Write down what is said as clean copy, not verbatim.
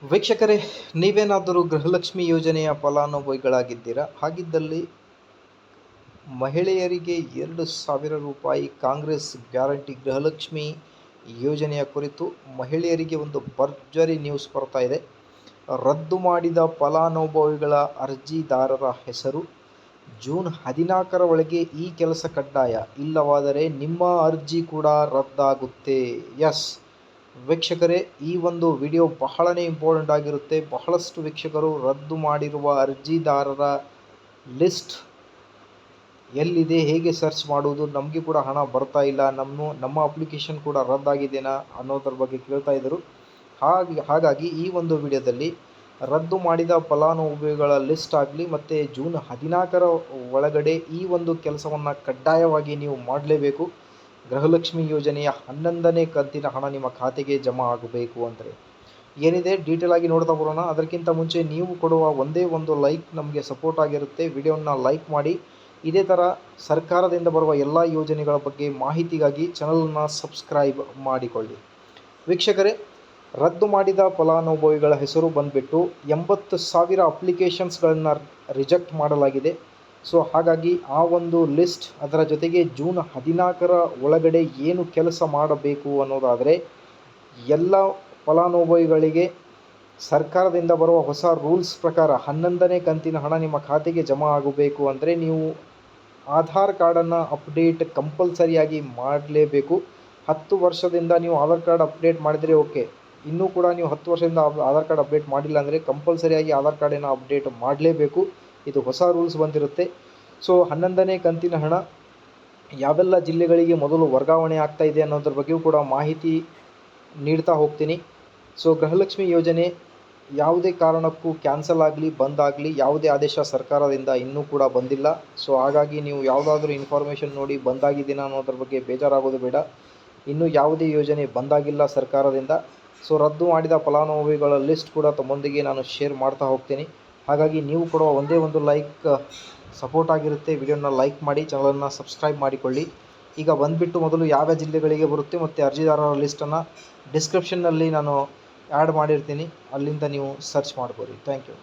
ವೀಕ್ಷಕರೇ, ನೀವೇನಾದರೂ ಗೃಹಲಕ್ಷ್ಮಿ ಯೋಜನೆಯ ಫಲಾನುಭವಿಗಳಾಗಿದ್ದೀರಾ? ಹಾಗಿದ್ದಲ್ಲಿ ಮಹಿಳೆಯರಿಗೆ 2,000 ರೂಪಾಯಿ ಕಾಂಗ್ರೆಸ್ ಗ್ಯಾರಂಟಿ ಗೃಹಲಕ್ಷ್ಮಿ ಯೋಜನೆಯ ಕುರಿತು ಮಹಿಳೆಯರಿಗೆ ಒಂದು ಭರ್ಜರಿ ನ್ಯೂಸ್ ಬರ್ತಾ ಇದೆ. ರದ್ದು ಮಾಡಿದ ಫಲಾನುಭವಿಗಳ ಅರ್ಜಿದಾರರ ಹೆಸರು ಜೂನ್ 14ರ ಒಳಗೆ ಈ ಕೆಲಸ ಕಡ್ಡಾಯ, ಇಲ್ಲವಾದರೆ ನಿಮ್ಮ ಅರ್ಜಿ ಕೂಡ ರದ್ದಾಗುತ್ತೆ. ಎಸ್ ವೀಕ್ಷಕರೇ, ಈ ಒಂದು ವಿಡಿಯೋ ಬಹಳನೇ ಇಂಪಾರ್ಟೆಂಟ್ ಆಗಿರುತ್ತೆ. ಬಹಳಷ್ಟು ವೀಕ್ಷಕರು ರದ್ದು ಮಾಡಿರುವ ಅರ್ಜಿದಾರರ ಲಿಸ್ಟ್ ಎಲ್ಲಿದೆ, ಹೇಗೆ ಸರ್ಚ್ ಮಾಡುವುದು, ನಮಗೆ ಕೂಡ ಹಣ ಬರ್ತಾ ಇಲ್ಲ, ನಮ್ಮ ಅಪ್ಲಿಕೇಶನ್ ಕೂಡ ರದ್ದಾಗಿದೆನಾ ಅನ್ನೋದ್ರ ಬಗ್ಗೆ ಕೇಳ್ತಾ ಇದ್ದರು. ಹಾಗಾಗಿ ಈ ಒಂದು ವಿಡಿಯೋದಲ್ಲಿ ರದ್ದು ಮಾಡಿದ ಫಲಾನುಭವಿಗಳ ಲಿಸ್ಟ್ ಆಗಲಿ ಮತ್ತು ಜೂನ್ 14ರ ಒಳಗಡೆ ಈ ಒಂದು ಕೆಲಸವನ್ನು ಕಡ್ಡಾಯವಾಗಿ ನೀವು ಮಾಡಲೇಬೇಕು. ಗೃಹಲಕ್ಷ್ಮಿ ಯೋಜನೆಯ 11ನೇ ಕಂತಿನ ಹಣ ನಿಮ್ಮ ಖಾತೆಗೆ ಜಮಾ ಆಗಬೇಕು ಅಂದರೆ ಏನಿದೆ ಡೀಟೇಲ್ ಆಗಿ ನೋಡ್ತಾ ಬರೋಣ. ಅದಕ್ಕಿಂತ ಮುಂಚೆ ನೀವು ಕೊಡುವ ಒಂದೇ ಒಂದು ಲೈಕ್ ನಮಗೆ ಸಪೋರ್ಟ್ ಆಗಿರುತ್ತೆ. ವಿಡಿಯೋನ ಲೈಕ್ ಮಾಡಿ. ಇದೇ ಥರ ಸರ್ಕಾರದಿಂದ ಬರುವ ಎಲ್ಲ ಯೋಜನೆಗಳ ಬಗ್ಗೆ ಮಾಹಿತಿಗಾಗಿ ಚಾನಲನ್ನು ಸಬ್ಸ್ಕ್ರೈಬ್ ಮಾಡಿಕೊಳ್ಳಿ. ವೀಕ್ಷಕರೇ, ರದ್ದು ಮಾಡಿದ ಫಲಾನುಭವಿಗಳ ಹೆಸರು ಬಂದುಬಿಟ್ಟು 80,000 ಅಪ್ಲಿಕೇಶನ್ಸ್ಗಳನ್ನು ರಿಜೆಕ್ಟ್ ಮಾಡಲಾಗಿದೆ. ಸೊ ಹಾಗಾಗಿ ಆ ಒಂದು ಲಿಸ್ಟ್, ಅದರ ಜೊತೆಗೆ ಜೂನ್ 14ರ ಒಳಗಡೆ ಏನು ಕೆಲಸ ಮಾಡಬೇಕು ಅನ್ನೋದಾದರೆ, ಎಲ್ಲ ಫಲಾನುಭವಿಗಳಿಗೆ ಸರ್ಕಾರದಿಂದ ಬರುವ ಹೊಸ ರೂಲ್ಸ್ ಪ್ರಕಾರ 11ನೇ ಕಂತಿನ ಹಣ ನಿಮ್ಮ ಖಾತೆಗೆ ಜಮಾ ಆಗಬೇಕು ಅಂದರೆ ನೀವು ಆಧಾರ್ ಕಾರ್ಡನ್ನು ಅಪ್ಡೇಟ್ ಕಂಪಲ್ಸರಿಯಾಗಿ ಮಾಡಲೇಬೇಕು. 10 ವರ್ಷದಿಂದ ನೀವು ಆಧಾರ್ ಕಾರ್ಡ್ ಅಪ್ಡೇಟ್ ಮಾಡಿದರೆ ಓಕೆ. ಇನ್ನೂ ಕೂಡ ನೀವು 10 ವರ್ಷದಿಂದ ಆಧಾರ್ ಕಾರ್ಡ್ ಅಪ್ಡೇಟ್ ಮಾಡಿಲ್ಲ ಅಂದರೆ ಕಂಪಲ್ಸರಿಯಾಗಿ ಆಧಾರ್ ಕಾರ್ಡನ್ನು ಅಪ್ಡೇಟ್ ಮಾಡಲೇಬೇಕು. ಇದು ಹೊಸ ರೂಲ್ಸ್ ಬಂದಿರುತ್ತೆ. ಸೊ 11ನೇ ಕಂತಿನ ಹಣ ಯಾವೆಲ್ಲ ಜಿಲ್ಲೆಗಳಿಗೆ ಮೊದಲು ವರ್ಗಾವಣೆ ಆಗ್ತಾ ಇದೆ ಅನ್ನೋದ್ರ ಬಗ್ಗೆಯೂ ಕೂಡ ಮಾಹಿತಿ ನೀಡ್ತಾ ಹೋಗ್ತೀನಿ. ಸೊ ಗೃಹಲಕ್ಷ್ಮಿ ಯೋಜನೆ ಯಾವುದೇ ಕಾರಣಕ್ಕೂ ಕ್ಯಾನ್ಸಲ್ ಆಗಲಿ, ಬಂದಾಗಲಿ ಯಾವುದೇ ಆದೇಶ ಸರ್ಕಾರದಿಂದ ಇನ್ನೂ ಕೂಡ ಬಂದಿಲ್ಲ. ಸೊ ಹಾಗಾಗಿ ನೀವು ಯಾವುದಾದ್ರೂ ಇನ್ಫಾರ್ಮೇಷನ್ ನೋಡಿ ಬಂದಾಗಿದ್ದೀನ ಅನ್ನೋದ್ರ ಬಗ್ಗೆ ಬೇಜಾರಾಗೋದು ಬೇಡ. ಇನ್ನೂ ಯಾವುದೇ ಯೋಜನೆ ಬಂದಾಗಿಲ್ಲ ಸರ್ಕಾರದಿಂದ. ಸೊ ರದ್ದು ಮಾಡಿದ ಫಲಾನುಭವಿಗಳ ಲಿಸ್ಟ್ ಕೂಡ ತಮ್ಮೊಂದಿಗೆ ನಾನು ಶೇರ್ ಮಾಡ್ತಾ ಹೋಗ್ತೀನಿ. ಹಾಗಾಗಿ ನೀವು ಕೊಡುವ ಒಂದೇ ಒಂದು ಲೈಕ್ ಸಪೋರ್ಟ್ ಆಗಿರುತ್ತೆ. ವಿಡಿಯೋನ ಲೈಕ್ ಮಾಡಿ, ಚಾನಲನ್ನು ಸಬ್ಸ್ಕ್ರೈಬ್ ಮಾಡಿಕೊಳ್ಳಿ. ಈಗ ಬಂದುಬಿಟ್ಟು ಮೊದಲು ಯಾವ ಜಿಲ್ಲೆಗಳಿಗೆ ಬರುತ್ತೆ ಮತ್ತು ಅರ್ಜಿದಾರರ ಲಿಸ್ಟನ್ನು ಡಿಸ್ಕ್ರಿಪ್ಷನ್ನಲ್ಲಿ ನಾನು ಆ್ಯಡ್ ಮಾಡಿರ್ತೀನಿ, ಅಲ್ಲಿಂದ ನೀವು ಸರ್ಚ್ ಮಾಡ್ಬೋದು. Thank you.